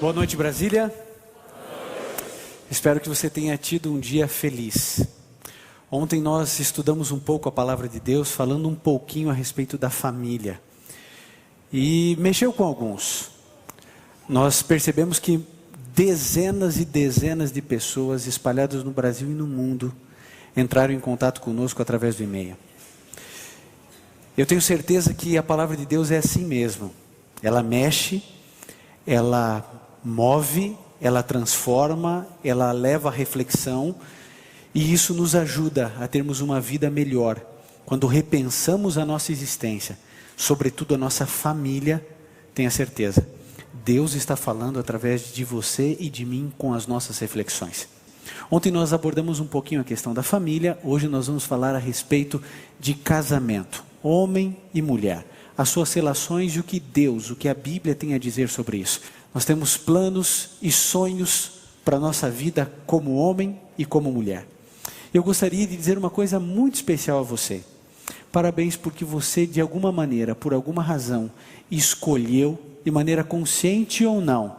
Boa noite, Brasília. Espero que você tenha tido um dia feliz. Ontem nós estudamos um pouco a palavra de Deus, falando um pouquinho a respeito da família. E mexeu com alguns. Nós percebemos que dezenas e dezenas de pessoas espalhadas no Brasil e no mundo entraram em contato conosco através do e-mail. Eu tenho certeza que a palavra de Deus é assim mesmo. Ela mexe, ela move, ela transforma, ela leva à reflexão, e isso nos ajuda a termos uma vida melhor. Quando repensamos a nossa existência, sobretudo a nossa família, tenha certeza, Deus está falando através de você e de mim com as nossas reflexões. Ontem nós abordamos um pouquinho a questão da família, hoje nós vamos falar a respeito de casamento, homem e mulher, as suas relações e o que Deus, o que a Bíblia tem a dizer sobre isso. Nós temos planos e sonhos para a nossa vida como homem e como mulher. Eu gostaria de dizer uma coisa muito especial a você. Parabéns porque você, de alguma maneira, por alguma razão, escolheu, de maneira consciente ou não,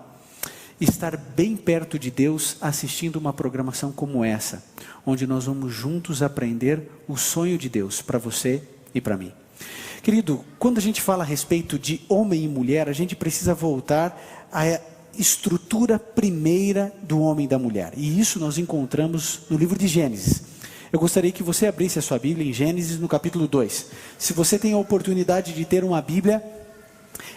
estar bem perto de Deus assistindo uma programação como essa, onde nós vamos juntos aprender o sonho de Deus para você e para mim. Querido, quando a gente fala a respeito de homem e mulher, a gente precisa voltar à estrutura primeira do homem e da mulher. E isso nós encontramos no livro de Gênesis. Eu gostaria que você abrisse a sua Bíblia em Gênesis no capítulo 2. Se você tem a oportunidade de ter uma Bíblia,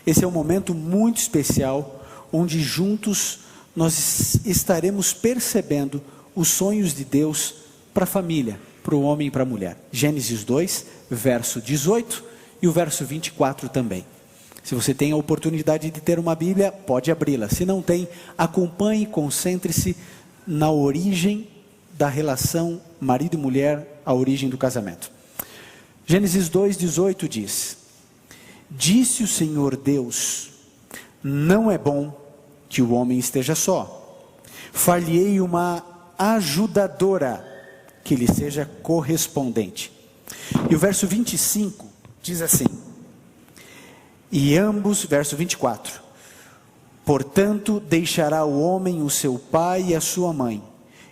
esse é um momento muito especial, onde juntos nós estaremos percebendo os sonhos de Deus para a família, para o homem e para a mulher. Gênesis 2, verso 18 e o verso 24 também. Se você tem a oportunidade de ter uma Bíblia, pode abri-la. Se não tem, acompanhe, concentre-se na origem da relação marido e mulher, a origem do casamento. Gênesis 2:18 diz: Disse o Senhor Deus, não é bom que o homem esteja só. Far-lhe-ei uma ajudadora que lhe seja correspondente. E o verso 25 diz assim: e ambos, verso 24, portanto deixará o homem o seu pai e a sua mãe,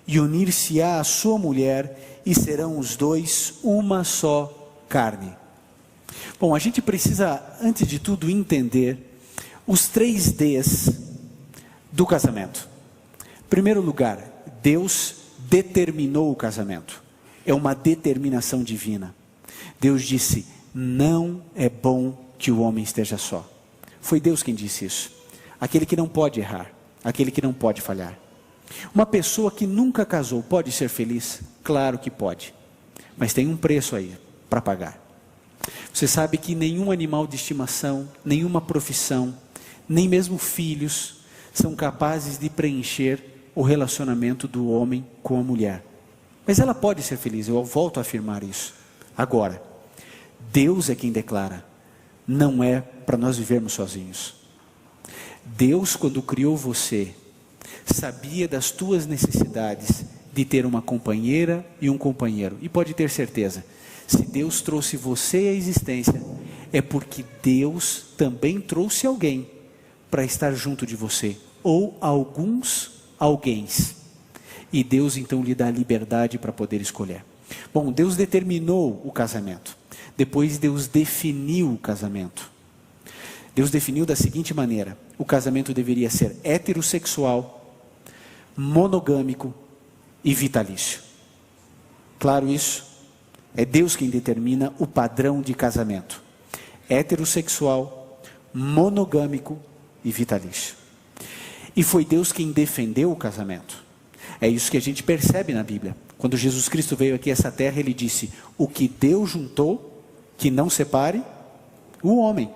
e unir-se-á à sua mulher, e serão os dois uma só carne. Bom, a gente precisa, antes de tudo, entender os 3 Ds do casamento. Em primeiro lugar, Deus determinou o casamento. É uma determinação divina. Deus disse, não é bom que o homem esteja só. Foi Deus quem disse isso. Aquele que não pode errar, aquele que não pode falhar. Uma pessoa que nunca casou pode ser feliz? Claro que pode, mas tem um preço aí para pagar. Você sabe que nenhum animal de estimação, nenhuma profissão, nem mesmo filhos são capazes de preencher o relacionamento do homem com a mulher. Mas ela pode ser feliz, eu volto a afirmar isso. Agora, Deus é quem declara, não é para nós vivermos sozinhos. Deus, quando criou você, sabia das tuas necessidades de ter uma companheira e um companheiro. E pode ter certeza, se Deus trouxe você à existência, é porque Deus também trouxe alguém para estar junto de você, ou alguéns. E Deus então lhe dá liberdade para poder escolher. Bom, Deus determinou o casamento. Depois Deus definiu o casamento. Deus definiu da seguinte maneira: o casamento deveria ser heterossexual, monogâmico e vitalício. Claro isso? É Deus quem determina o padrão de casamento. Heterossexual, monogâmico e vitalício. E foi Deus quem defendeu o casamento. É isso que a gente percebe na Bíblia. Quando Jesus Cristo veio aqui a essa terra, Ele disse, o que Deus juntou, que não separe o homem.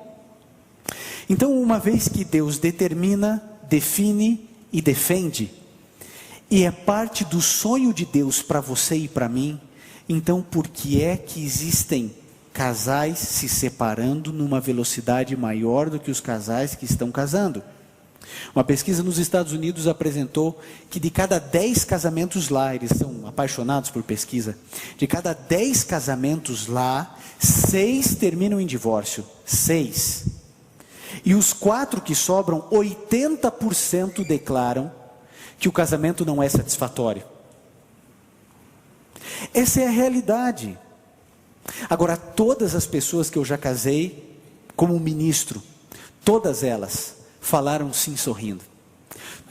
Então, uma vez que Deus determina, define e defende, e é parte do sonho de Deus para você e para mim, então por que é que existem casais se separando numa velocidade maior do que os casais que estão casando? Uma pesquisa nos Estados Unidos apresentou que de cada 10 casamentos lá, eles são apaixonados por pesquisa, de cada 10 casamentos lá, 6 terminam em divórcio. 6. E os 4 que sobram, 80% declaram que o casamento não é satisfatório. Essa é a realidade. Agora, todas as pessoas que eu já casei como ministro, todas elas falaram sim sorrindo.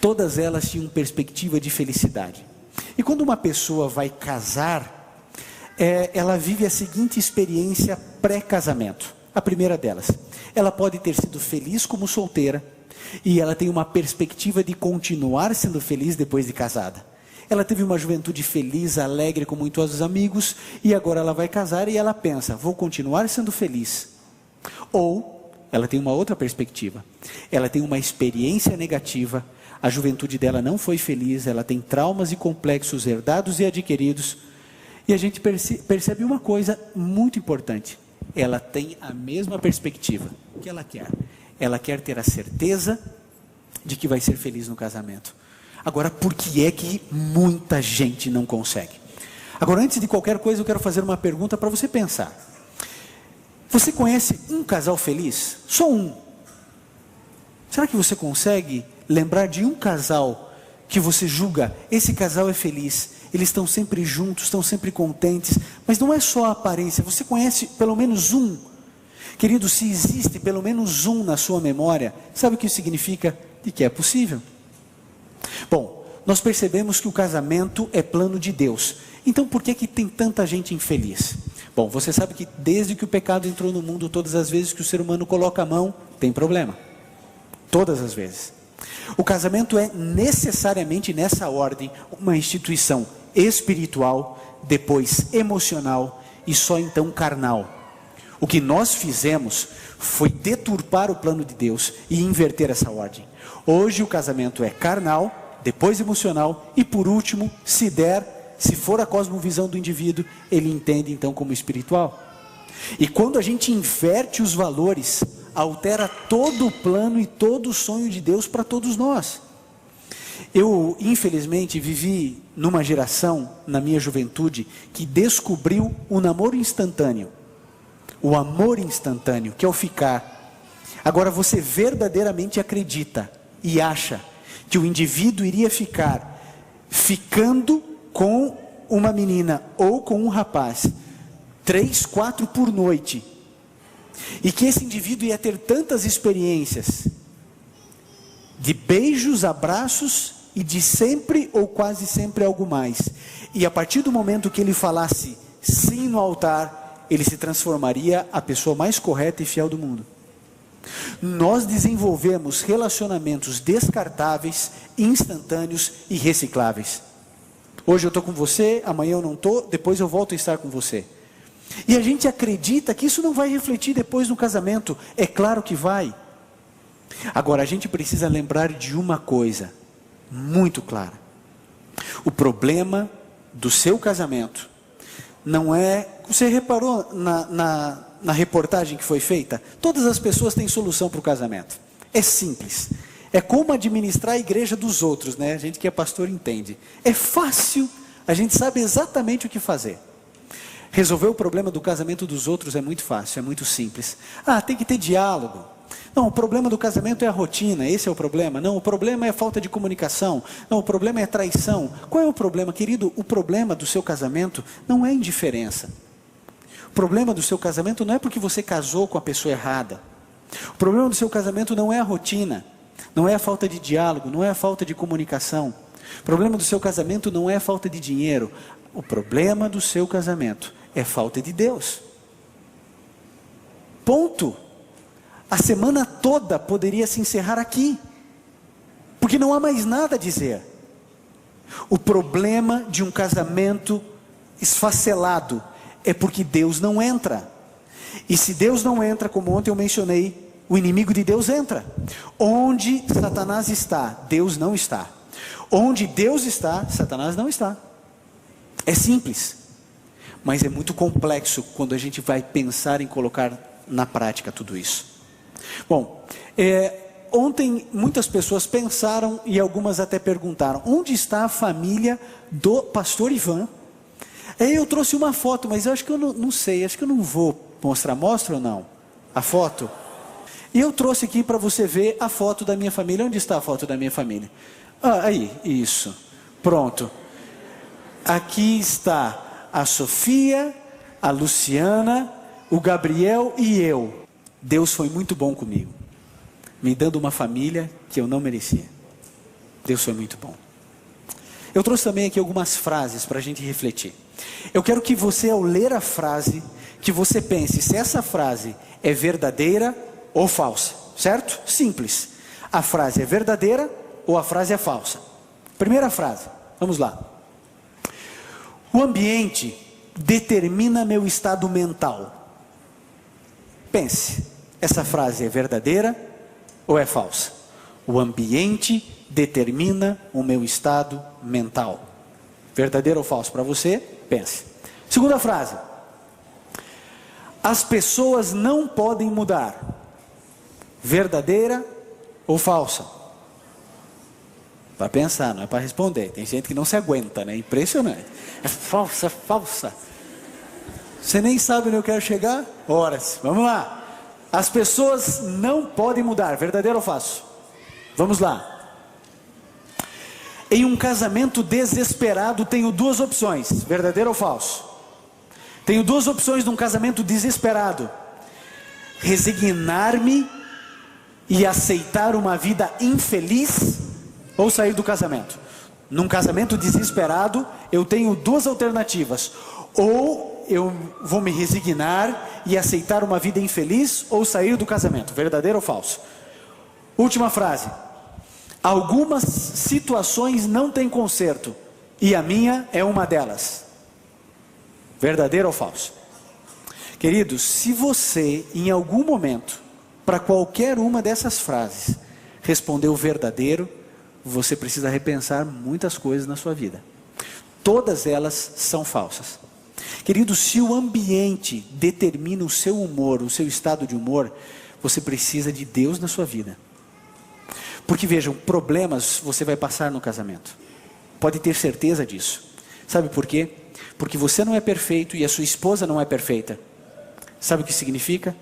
Todas elas tinham perspectiva de felicidade. E quando uma pessoa vai casar, ela vive a seguinte experiência pré-casamento. A primeira delas, ela pode ter sido feliz como solteira, e ela tem uma perspectiva de continuar sendo feliz depois de casada. Ela teve uma juventude feliz, alegre, com muitos amigos, e agora ela vai casar e ela pensa, vou continuar sendo feliz. Ou, ela tem uma outra perspectiva, ela tem uma experiência negativa, a juventude dela não foi feliz, ela tem traumas e complexos herdados e adquiridos, e a gente percebe uma coisa muito importante, ela tem a mesma perspectiva que ela quer. Ela quer ter a certeza de que vai ser feliz no casamento. Agora, por que é que muita gente não consegue? Agora, antes de qualquer coisa, eu quero fazer uma pergunta para você pensar. Você conhece um casal feliz? Só um. Será que você consegue lembrar de um casal que você julga, esse casal é feliz, eles estão sempre juntos, estão sempre contentes, mas não é só a aparência, você conhece pelo menos um? Querido, se existe pelo menos um na sua memória, sabe o que isso significa? De que é possível. Bom, nós percebemos que o casamento é plano de Deus. Então por que tem tanta gente infeliz? Bom, você sabe que desde que o pecado entrou no mundo, todas as vezes que o ser humano coloca a mão, tem problema. Todas as vezes. O casamento é necessariamente nessa ordem, uma instituição espiritual, depois emocional e só então carnal. O que nós fizemos foi deturpar o plano de Deus e inverter essa ordem. Hoje o casamento é carnal, depois emocional e por último, se for a cosmovisão do indivíduo, ele entende então como espiritual. E quando a gente inverte os valores, altera todo o plano e todo o sonho de Deus para todos nós. Eu, infelizmente, vivi numa geração, na minha juventude, que descobriu o namoro instantâneo. O amor instantâneo, que é o ficar. Agora você verdadeiramente acredita e acha que o indivíduo iria ficar ficando com uma menina ou com um rapaz 3, 4 por noite, e que esse indivíduo ia ter tantas experiências de beijos, abraços e de sempre ou quase sempre algo mais, e a partir do momento que ele falasse sim no altar, ele se transformaria a pessoa mais correta e fiel do mundo. Nós desenvolvemos relacionamentos descartáveis, instantâneos e recicláveis. Hoje eu estou com você, amanhã eu não estou, depois eu volto a estar com você. E a gente acredita que isso não vai refletir depois no casamento. É claro que vai. Agora a gente precisa lembrar de uma coisa muito clara. O problema do seu casamento não é... Você reparou na reportagem que foi feita? Todas as pessoas têm solução para o casamento. É simples. É como administrar a igreja dos outros, né? A gente que é pastor entende. É fácil, a gente sabe exatamente o que fazer. Resolver o problema do casamento dos outros é muito fácil, é muito simples. Tem que ter diálogo. Não, o problema do casamento é a rotina, esse é o problema. Não, o problema é a falta de comunicação. Não, o problema é a traição. Qual é o problema, querido? O problema do seu casamento não é indiferença. O problema do seu casamento não é porque você casou com a pessoa errada. O problema do seu casamento não é a rotina, não é a falta de diálogo, não é a falta de comunicação. O problema do seu casamento não é a falta de dinheiro. O problema do seu casamento é falta de Deus. Ponto. A semana toda poderia se encerrar aqui, porque não há mais nada a dizer. O problema de um casamento esfacelado é porque Deus não entra. E se Deus não entra, como ontem eu mencionei, o inimigo de Deus entra. Onde Satanás está, Deus não está. Onde Deus está, Satanás não está. É simples, mas é muito complexo quando a gente vai pensar em colocar na prática tudo isso. Bom, ontem muitas pessoas pensaram e algumas até perguntaram: onde está a família do pastor Ivan? Aí eu trouxe uma foto, mas eu acho que eu não sei, acho que eu não vou mostrar. Mostra ou não? A foto? E eu trouxe aqui para você ver a foto da minha família. Onde está a foto da minha família? Ah, aí, isso. Pronto. Aqui está a Sofia, a Luciana, o Gabriel e eu. Deus foi muito bom comigo, me dando uma família que eu não merecia. Deus foi muito bom. Eu trouxe também aqui algumas frases para a gente refletir. Eu quero que você, ao ler a frase, que você pense se essa frase é verdadeira ou falsa, certo? Simples. A frase é verdadeira ou a frase é falsa? Primeira frase, vamos lá. O ambiente determina meu estado mental. Pense, essa frase é verdadeira ou é falsa? O ambiente determina o meu estado mental. Verdadeiro ou falso para você? Pense. Segunda frase. As pessoas não podem mudar. Verdadeira ou falsa? Para pensar, não é para responder. Tem gente que não se aguenta, né? Impressionante. É falsa, é falsa. Você nem sabe onde eu quero chegar? Horas. Vamos lá. As pessoas não podem mudar. Verdadeiro ou falso? Vamos lá. Em um casamento desesperado, tenho duas opções. Verdadeiro ou falso? Tenho duas opções num casamento desesperado. Resignar-me e aceitar uma vida infeliz ou sair do casamento. Num casamento desesperado, eu tenho duas alternativas. Ou eu vou me resignar e aceitar uma vida infeliz ou sair do casamento. Verdadeiro ou falso? Última frase. Algumas situações não têm conserto e a minha é uma delas. Verdadeiro ou falso? Queridos, se você em algum momento, para qualquer uma dessas frases, respondeu verdadeiro, você precisa repensar muitas coisas na sua vida. Todas elas são falsas. Queridos, se o ambiente determina o seu humor, o seu estado de humor, você precisa de Deus na sua vida. Porque vejam, problemas você vai passar no casamento. Pode ter certeza disso. Sabe por quê? Porque você não é perfeito e a sua esposa não é perfeita. Sabe o que significa?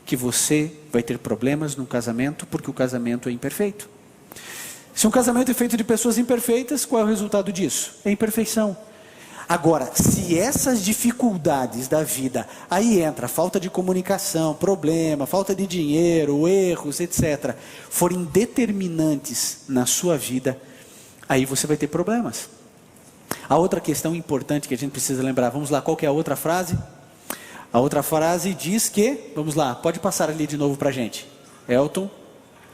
Que você vai ter problemas no casamento porque o casamento é imperfeito. Se um casamento é feito de pessoas imperfeitas, qual é o resultado disso? É imperfeição. Agora, se essas dificuldades da vida, aí entra falta de comunicação, problema, falta de dinheiro, erros, etc., forem determinantes na sua vida, aí você vai ter problemas. A outra questão importante que a gente precisa lembrar, vamos lá, qual que é a outra frase? A outra frase diz que, vamos lá, pode passar ali de novo para a gente. Elton,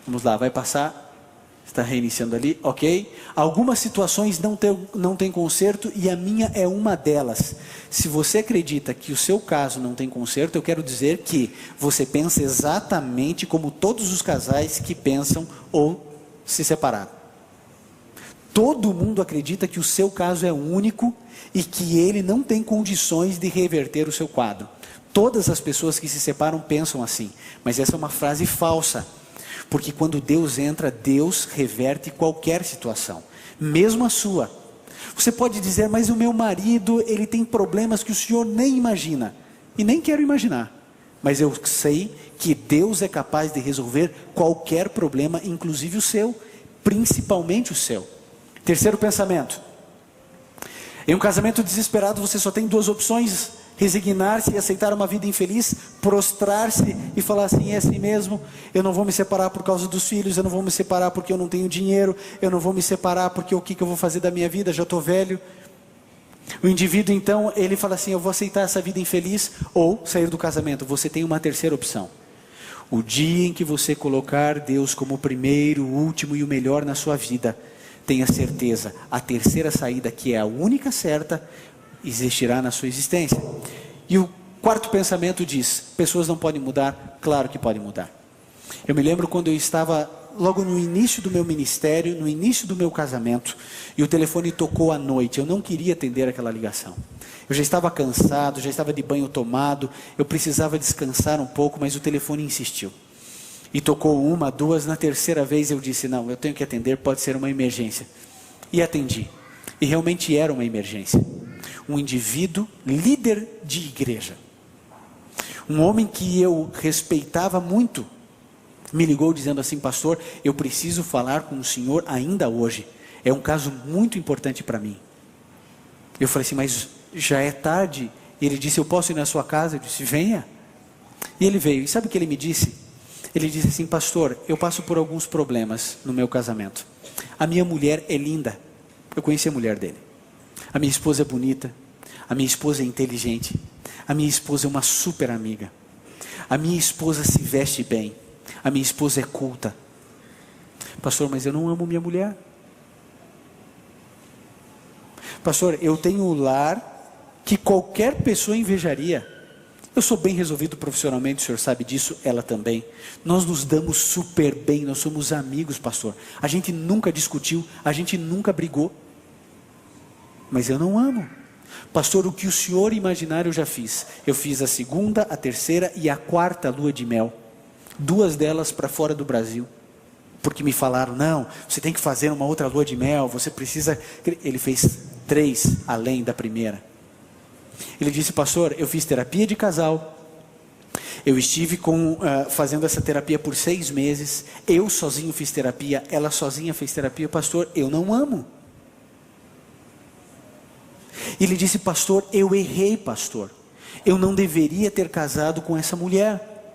vamos lá, vai passar. Está reiniciando ali, ok. Algumas situações não tem conserto e a minha é uma delas. Se você acredita que o seu caso não tem conserto, eu quero dizer que você pensa exatamente como todos os casais que pensam ou se separaram. Todo mundo acredita que o seu caso é único e que ele não tem condições de reverter o seu quadro. Todas as pessoas que se separam pensam assim, mas essa é uma frase falsa. Porque quando Deus entra, Deus reverte qualquer situação, mesmo a sua. Você pode dizer, mas o meu marido, ele tem problemas que o senhor nem imagina. E nem quero imaginar. Mas eu sei que Deus é capaz de resolver qualquer problema, inclusive o seu, principalmente o seu. Terceiro pensamento. Em um casamento desesperado, você só tem duas opções: resignar-se e aceitar uma vida infeliz, prostrar-se e falar assim, é assim mesmo, eu não vou me separar por causa dos filhos, eu não vou me separar porque eu não tenho dinheiro, eu não vou me separar porque o que eu vou fazer da minha vida, já estou velho. O indivíduo então, ele fala assim, eu vou aceitar essa vida infeliz ou sair do casamento. Você tem uma terceira opção. O dia em que você colocar Deus como o primeiro, o último e o melhor na sua vida, tenha certeza, a terceira saída, que é a única certa, existirá na sua existência. E o quarto pensamento diz, pessoas não podem mudar? Claro que podem mudar. Eu me lembro quando eu estava logo no início do meu ministério, no início do meu casamento, e o telefone tocou à noite. Eu não queria atender aquela ligação. Eu já estava cansado, já estava de banho tomado, eu precisava descansar um pouco, mas o telefone insistiu. E tocou uma, duas, na terceira vez eu disse, não, eu tenho que atender, pode ser uma emergência. E atendi. E realmente era uma emergência. Um indivíduo líder de igreja. Um homem que eu respeitava muito. me ligou dizendo assim: pastor, eu preciso falar com o senhor ainda hoje, é um caso muito importante para mim. Eu falei assim: mas já é tarde. E ele disse: eu posso ir na sua casa? Eu disse: venha. E ele veio, e sabe o que ele me disse? Ele disse assim: pastor, eu passo por alguns problemas no meu casamento. A minha mulher é linda, eu conheci a mulher dele. A minha esposa é bonita, a minha esposa é inteligente, a minha esposa é uma super amiga, a minha esposa se veste bem, a minha esposa é culta. Pastor, mas eu não amo minha mulher. Pastor, eu tenho um lar que qualquer pessoa invejaria. Eu sou bem resolvido profissionalmente, o senhor sabe disso, ela também. Nós nos damos super bem, nós somos amigos, pastor. A gente nunca discutiu, a gente nunca brigou. Mas eu não amo. Pastor, o que o senhor imaginar eu já fiz. Eu fiz a segunda, a terceira e a quarta lua de mel. 2 delas para fora do Brasil. Porque me falaram: não, você tem que fazer uma outra lua de mel, você precisa... Ele fez 3 além da primeira. Ele disse: pastor, eu fiz terapia de casal, eu estive fazendo essa terapia por 6 meses, eu sozinho fiz terapia, ela sozinha fez terapia. Pastor, eu não amo. Ele disse: pastor, eu errei, pastor, eu não deveria ter casado com essa mulher.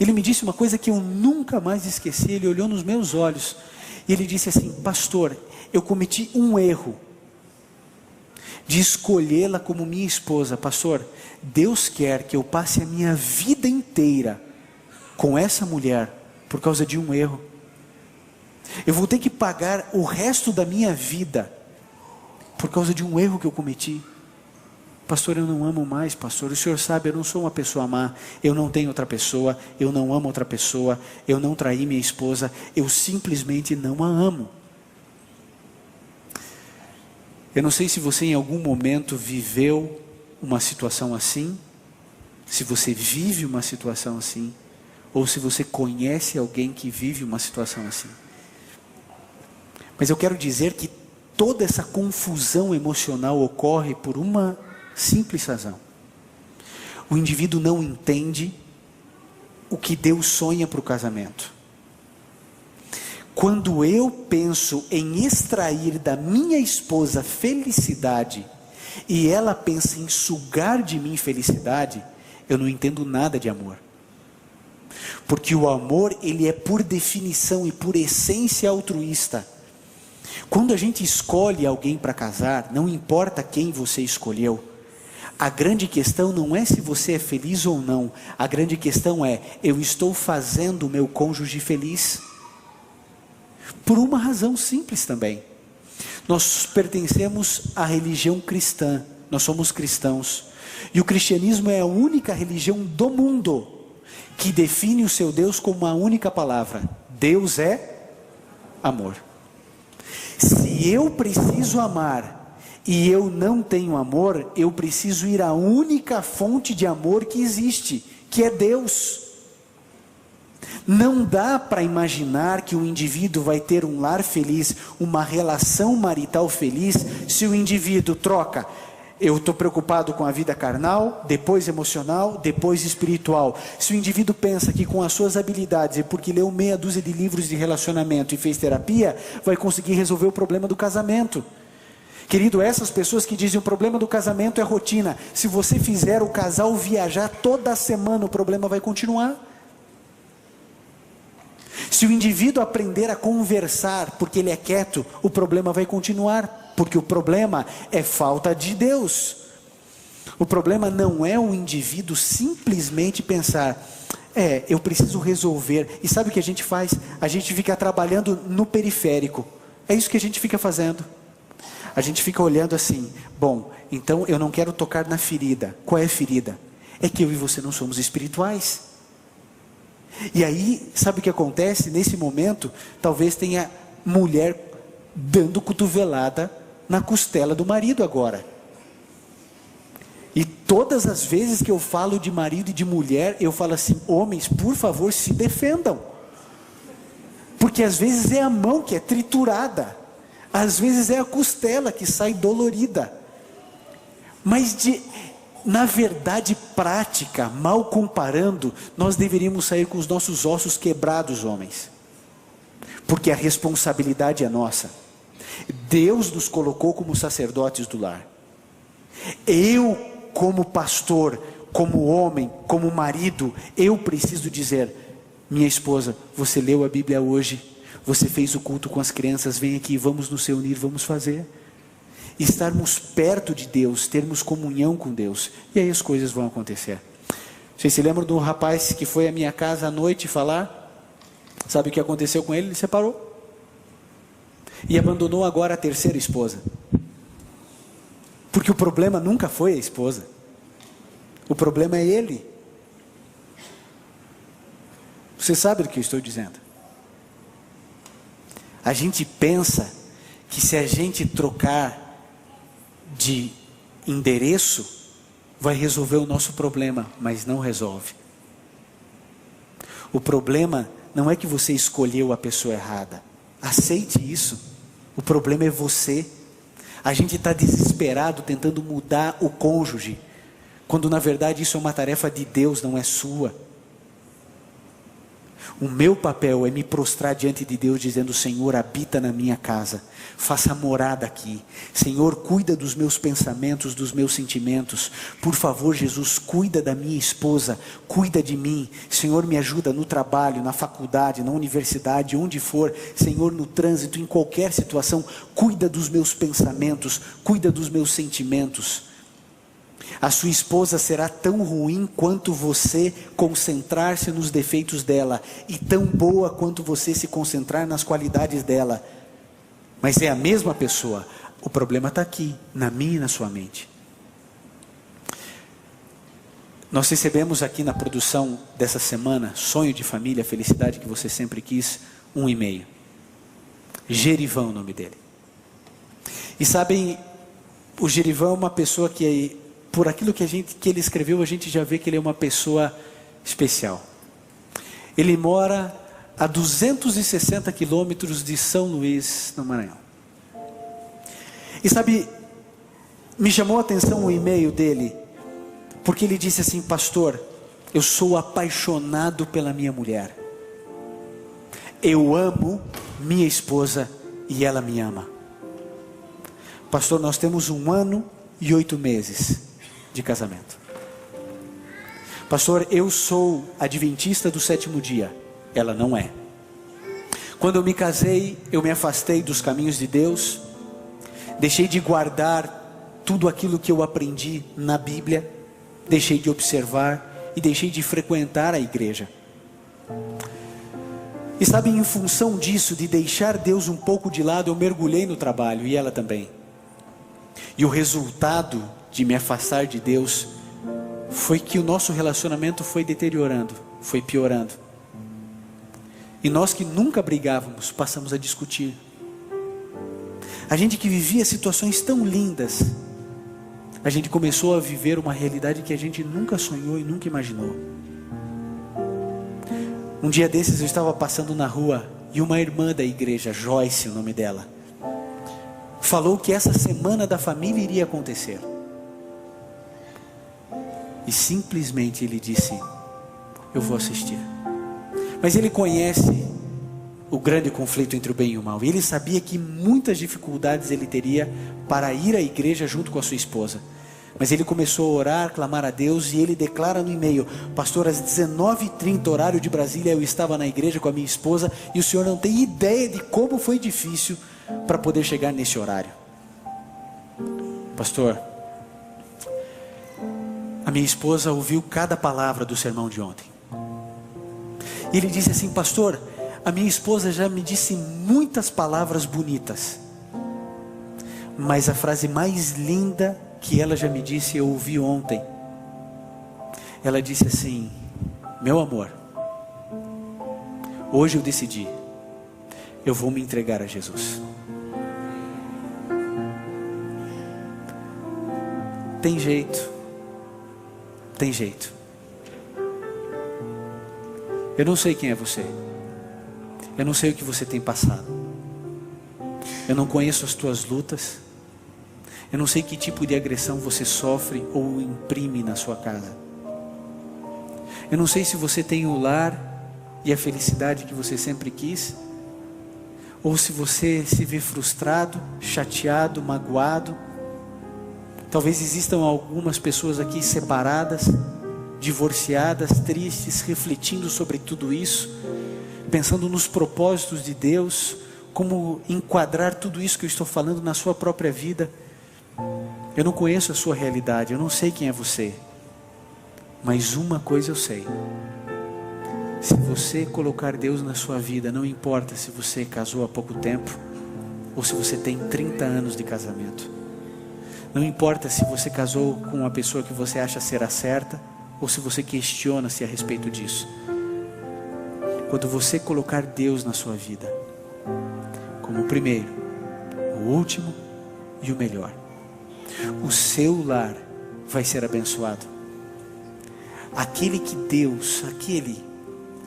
Ele me disse uma coisa que eu nunca mais esqueci. Ele olhou nos meus olhos e ele disse assim: pastor, eu cometi um erro de escolhê-la como minha esposa. Pastor, Deus quer que eu passe a minha vida inteira com essa mulher por causa de um erro. Eu vou ter que pagar o resto da minha vida por causa de um erro que eu cometi. Pastor, eu não amo mais, pastor. O senhor sabe, eu não sou uma pessoa má, eu não tenho outra pessoa, eu não amo outra pessoa, eu não traí minha esposa, eu simplesmente não a amo. Eu não sei se você em algum momento viveu uma situação assim, se você vive uma situação assim, ou se você conhece alguém que vive uma situação assim. Mas eu quero dizer que toda essa confusão emocional ocorre por uma simples razão. O indivíduo não entende o que Deus sonha para o casamento. Quando eu penso em extrair da minha esposa felicidade, e ela pensa em sugar de mim felicidade, eu não entendo nada de amor. Porque o amor, ele é por definição e por essência altruísta. Quando a gente escolhe alguém para casar, não importa quem você escolheu, a grande questão não é se você é feliz ou não, a grande questão é: eu estou fazendo o meu cônjuge feliz? Por uma razão simples também. Nós pertencemos à religião cristã, nós somos cristãos, e o cristianismo é a única religião do mundo que define o seu Deus com uma única palavra: Deus é amor. Se eu preciso amar e eu não tenho amor, eu preciso ir à única fonte de amor que existe, que é Deus. Não dá para imaginar que o indivíduo vai ter um lar feliz, uma relação marital feliz, se o indivíduo troca: eu estou preocupado com a vida carnal, depois emocional, depois espiritual. Se o indivíduo pensa que com as suas habilidades, e porque leu meia dúzia de livros de relacionamento e fez terapia, vai conseguir resolver o problema do casamento. Querido, essas pessoas que dizem o problema do casamento é rotina, se você fizer o casal viajar toda semana, o problema vai continuar. Se o indivíduo aprender a conversar porque ele é quieto, o problema vai continuar, porque o problema é falta de Deus. O problema não é o indivíduo simplesmente pensar: eu preciso resolver. E sabe o que a gente faz? A gente fica trabalhando no periférico. É isso que a gente fica fazendo. A gente fica olhando assim: bom, então eu não quero tocar na ferida. Qual é a ferida? É que eu e você não somos espirituais. E aí, sabe o que acontece? Nesse momento, talvez tenha mulher dando cotovelada na costela do marido agora. E todas as vezes que eu falo de marido e de mulher, eu falo assim: homens, por favor, se defendam. Porque às vezes é a mão que é triturada, às vezes é a costela que sai dolorida. Mas na verdade prática, mal comparando, nós deveríamos sair com os nossos ossos quebrados, homens. Porque a responsabilidade é nossa. Deus nos colocou como sacerdotes do lar. Eu, como pastor, como homem, como marido, eu preciso dizer: minha esposa, você leu a Bíblia hoje, você fez o culto com as crianças, vem aqui, vamos nos reunir, vamos fazer. Estarmos perto de Deus, termos comunhão com Deus, e aí as coisas vão acontecer. Vocês se lembram do rapaz que foi à minha casa à noite falar? Sabe o que aconteceu com ele? Ele separou e abandonou agora a terceira esposa. Porque o problema nunca foi a esposa, o problema é ele. Você sabe do que eu estou dizendo? A gente pensa que se a gente trocar de endereço, vai resolver o nosso problema, mas não resolve. O problema não é que você escolheu a pessoa errada, aceite isso. O problema é você. A gente está desesperado tentando mudar o cônjuge, quando na verdade isso é uma tarefa de Deus, não é sua. O meu papel é me prostrar diante de Deus dizendo: Senhor, habita na minha casa, faça morada aqui. Senhor, cuida dos meus pensamentos, dos meus sentimentos. Por favor, Jesus, cuida da minha esposa, cuida de mim. Senhor, me ajuda no trabalho, na faculdade, na universidade, onde for. Senhor, no trânsito, em qualquer situação, cuida dos meus pensamentos, cuida dos meus sentimentos. A sua esposa será tão ruim quanto você concentrar-se nos defeitos dela, e tão boa quanto você se concentrar nas qualidades dela. Mas é a mesma pessoa. O problema está aqui, na minha e na sua mente. Nós recebemos aqui na produção dessa semana, Sonho de Família, Felicidade que você sempre quis, um e-mail. Gerivão, o nome dele. E sabem, o Gerivão é uma pessoa que, por aquilo que ele escreveu, a gente já vê que ele é uma pessoa especial. Ele mora a 260 quilômetros de São Luís, no Maranhão. E sabe, me chamou a atenção o e-mail dele, porque ele disse assim: pastor, eu sou apaixonado pela minha mulher. Eu amo minha esposa e ela me ama. Pastor, nós temos 1 ano e 8 meses de casamento. Pastor, eu sou adventista do 7º dia. Ela não é. Quando eu me casei, eu me afastei dos caminhos de Deus, deixei de guardar tudo aquilo que eu aprendi na Bíblia, deixei de observar e deixei de frequentar a igreja. E sabe, em função disso, de deixar Deus um pouco de lado, eu mergulhei no trabalho, e ela também. E o resultado de me afastar de Deus foi que o nosso relacionamento foi deteriorando, foi piorando. E nós que nunca brigávamos, passamos a discutir. A gente que vivia situações tão lindas, a gente começou a viver uma realidade que a gente nunca sonhou e nunca imaginou. Um dia desses eu estava passando na rua e uma irmã da igreja, Joyce, o nome dela, falou que essa semana da família iria acontecer. E simplesmente ele disse: eu vou assistir. Mas ele conhece o grande conflito entre o bem e o mal, e ele sabia que muitas dificuldades ele teria para ir à igreja junto com a sua esposa. Mas ele começou a orar, clamar a Deus, e ele declara no e-mail: pastor, às 19h30, horário de Brasília, eu estava na igreja com a minha esposa, e o senhor não tem ideia de como foi difícil para poder chegar nesse horário. Pastor, a minha esposa ouviu cada palavra do sermão de ontem. E ele disse assim: pastor, a minha esposa já me disse muitas palavras bonitas, mas a frase mais linda que ela já me disse, eu ouvi ontem. Ela disse assim: meu amor, hoje eu decidi, eu vou me entregar a Jesus. Tem jeito, tem jeito. Eu não sei quem é você, eu não sei o que você tem passado, eu não conheço as tuas lutas, Eu não sei que tipo de agressão você sofre ou imprime na sua casa. Eu não sei se você tem o lar e a felicidade que você sempre quis, ou se você se vê frustrado, chateado, magoado. Talvez existam algumas pessoas aqui separadas, divorciadas, tristes, refletindo sobre tudo isso, pensando nos propósitos de Deus, como enquadrar tudo isso que eu estou falando na sua própria vida. Eu não conheço a sua realidade, eu não sei quem é você, mas uma coisa eu sei: se você colocar Deus na sua vida, não importa se você casou há pouco tempo, ou se você tem 30 anos de casamento, não importa se você casou com uma pessoa que você acha ser a certa, ou se você questiona-se a respeito disso. Quando você colocar Deus na sua vida, como o primeiro, o último e o melhor, o seu lar vai ser abençoado. Aquele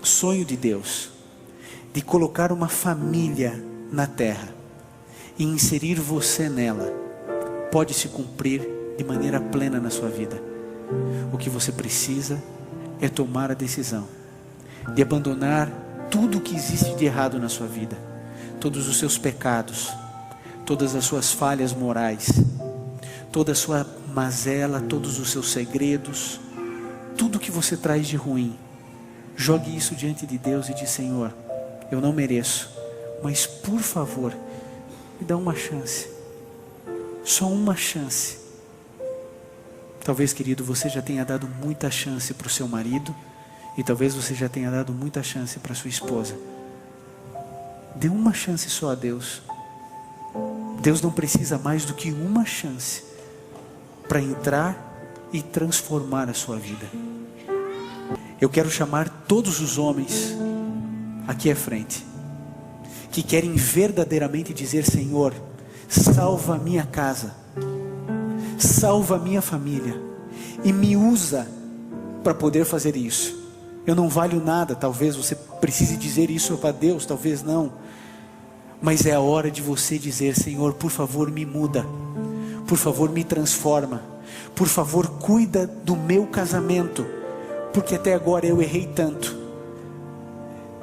sonho de Deus, de colocar uma família na terra e inserir você nela, pode se cumprir de maneira plena na sua vida. O que você precisa é tomar a decisão de abandonar tudo o que existe de errado na sua vida, todos os seus pecados, todas as suas falhas morais, toda a sua mazela, todos os seus segredos, tudo que você traz de ruim. Jogue isso diante de Deus e diz: Senhor, eu não mereço, mas por favor, me dá uma chance, só uma chance. Talvez, querido, você já tenha dado muita chance para o seu marido, e talvez você já tenha dado muita chance para sua esposa. Dê uma chance só a Deus. Deus não precisa mais do que uma chance para entrar e transformar a sua vida. Eu quero chamar todos os homens aqui à frente, que querem verdadeiramente dizer: Senhor, salva a minha casa, salva a minha família, e me usa para poder fazer isso. Eu não valho nada, talvez você precise dizer isso para Deus, talvez não, mas é a hora de você dizer: Senhor, por favor me muda, por favor me transforma, por favor cuida do meu casamento, porque até agora eu errei tanto.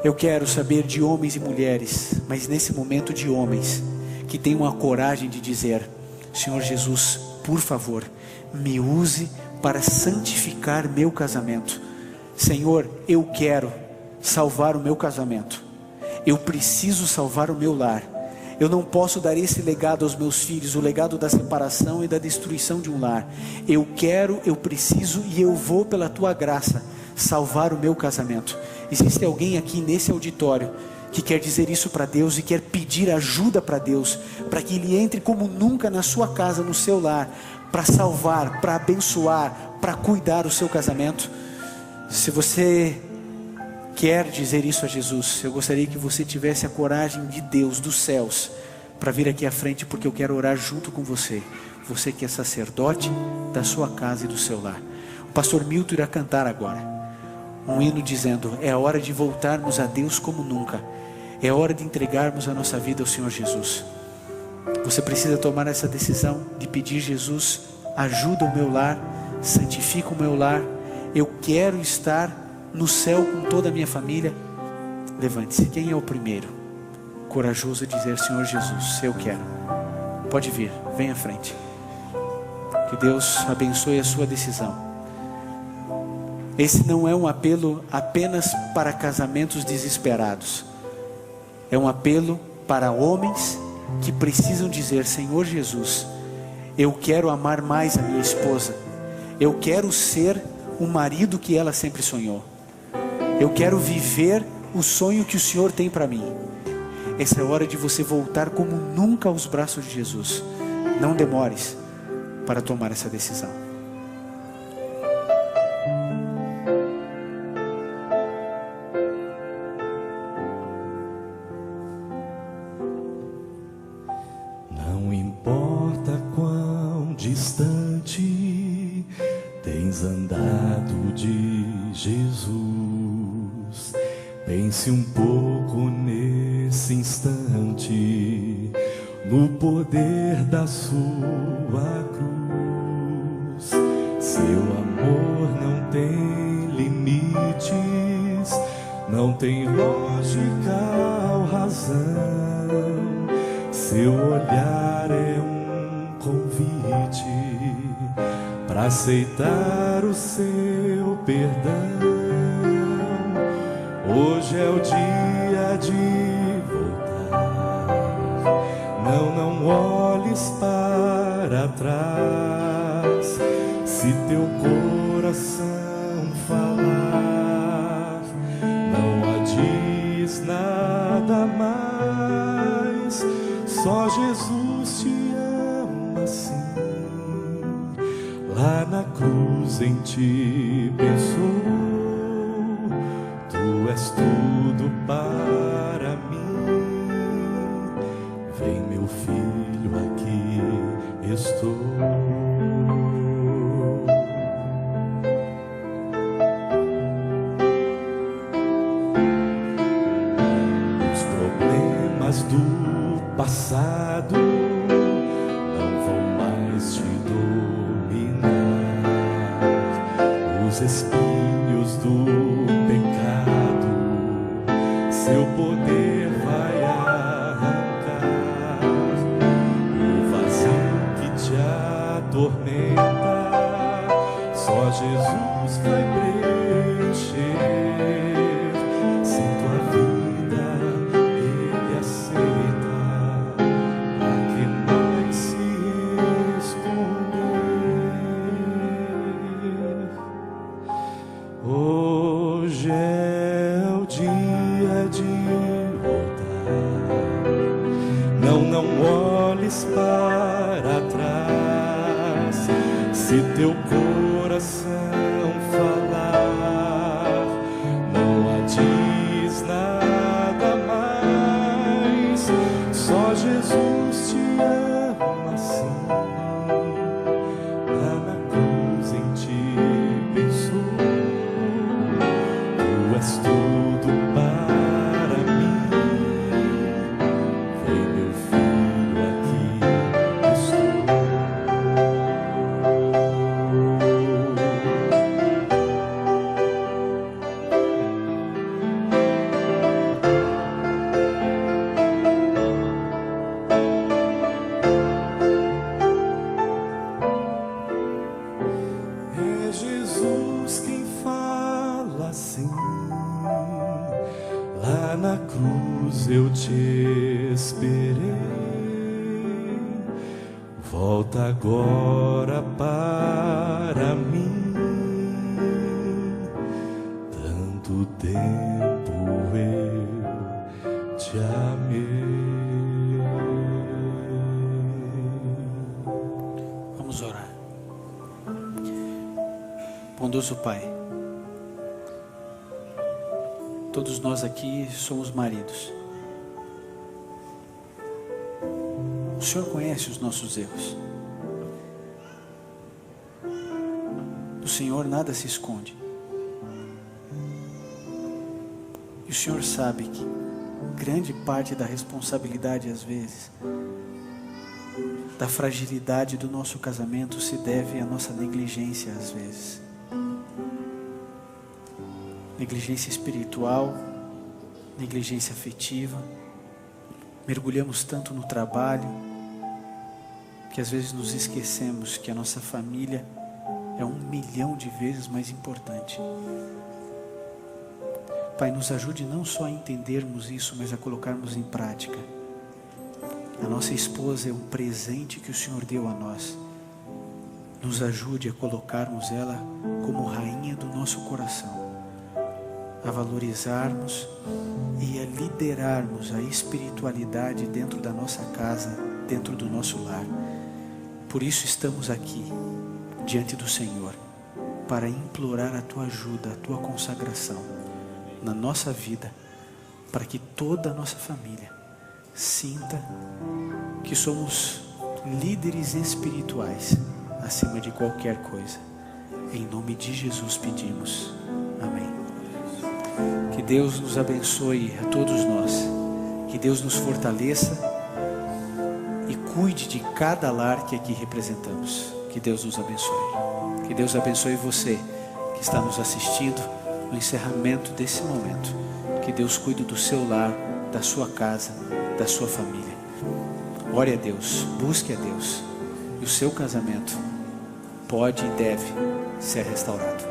Eu quero saber de homens e mulheres, mas nesse momento de homens, que tenham a coragem de dizer: Senhor Jesus, por favor, me use para santificar meu casamento. Senhor, eu quero salvar o meu casamento. Eu preciso salvar o meu lar. Eu não posso dar esse legado aos meus filhos, o legado da separação e da destruição de um lar. Eu quero, eu preciso e eu vou, pela tua graça, salvar o meu casamento. Existe alguém aqui nesse auditório que quer dizer isso para Deus e quer pedir ajuda para Deus, para que Ele entre como nunca na sua casa, no seu lar, para salvar, para abençoar, para cuidar do seu casamento? Se você quer dizer isso a Jesus, eu gostaria que você tivesse a coragem de Deus, dos céus, para vir aqui à frente, porque eu quero orar junto com você. Você que é sacerdote da sua casa e do seu lar. O pastor Milton irá cantar agora um hino dizendo: é a hora de voltarmos a Deus como nunca. É hora de entregarmos a nossa vida ao Senhor Jesus. Você precisa tomar essa decisão de pedir: Jesus, ajuda o meu lar, santifica o meu lar. Eu quero estar no céu com toda a minha família. Levante-se. Quem é o primeiro corajoso a dizer: Senhor Jesus, eu quero? Pode vir, vem à frente. Que Deus abençoe a sua decisão. Esse não é um apelo apenas para casamentos desesperados. É um apelo para homens que precisam dizer: Senhor Jesus, eu quero amar mais a minha esposa. Eu quero ser o marido que ela sempre sonhou. Eu quero viver o sonho que o Senhor tem para mim. Essa é a hora de você voltar como nunca aos braços de Jesus. Não demores para tomar essa decisão. Não importa quão distante tens andado de Jesus, pense um pouco nesse instante no poder da sua cruz. Seu amor não tem limites, não tem lógica ou razão. Seu olhar é um convite para aceitar o seu perdão. Hoje é o dia de voltar. Não olhes para trás. Se teu coração falar, não adies nada mais. Só Jesus te ama assim. Lá na cruz em ti pensou. Tu és tudo para mim. Vem, meu filho, aqui estou. Os problemas do passado não vão mais te dominar. Os espinhos do pecado, seu poder vai arrancar. O vazio que te atormenta, só Jesus vai preencher. Se tua vida Ele aceita, pra que mais se esconder? Hoje é o dia de voltar. Não olhes para trás. Se teu coração falar, não adies nada mais. Só Jesus te ama assim. Lá na cruz em ti pensou. Tu és tudo para mim. Vem, meu filho, aqui estou. É Jesus quem fala assim. Lá na cruz eu te esperei. Volta agora para mim. Tanto tempo eu te amei. Vamos orar. Bondoso Pai, todos nós aqui somos maridos. O Senhor conhece os nossos erros. Do Senhor nada se esconde. E o Senhor sabe que grande parte da responsabilidade, às vezes, da fragilidade do nosso casamento se deve à nossa negligência, às vezes. Negligência espiritual, negligência afetiva. Mergulhamos tanto no trabalho que às vezes nos esquecemos que a nossa família é 1.000.000 de vezes mais importante. Pai, nos ajude não só a entendermos isso, mas a colocarmos em prática. A nossa esposa é um presente que o Senhor deu a nós. Nos ajude a colocarmos ela como rainha do nosso coração, a valorizarmos e a liderarmos a espiritualidade dentro da nossa casa, dentro do nosso lar. Por isso estamos aqui, diante do Senhor, para implorar a Tua ajuda, a Tua consagração na nossa vida, para que toda a nossa família sinta que somos líderes espirituais acima de qualquer coisa. Em nome de Jesus pedimos. Amém. Que Deus nos abençoe a todos nós. Que Deus nos fortaleça. cuide de cada lar que aqui representamos. Que Deus nos abençoe. Que Deus abençoe você que está nos assistindo no encerramento desse momento. Que Deus cuide do seu lar, da sua casa, da sua família. Ore a Deus, busque a Deus. E o seu casamento pode e deve ser restaurado.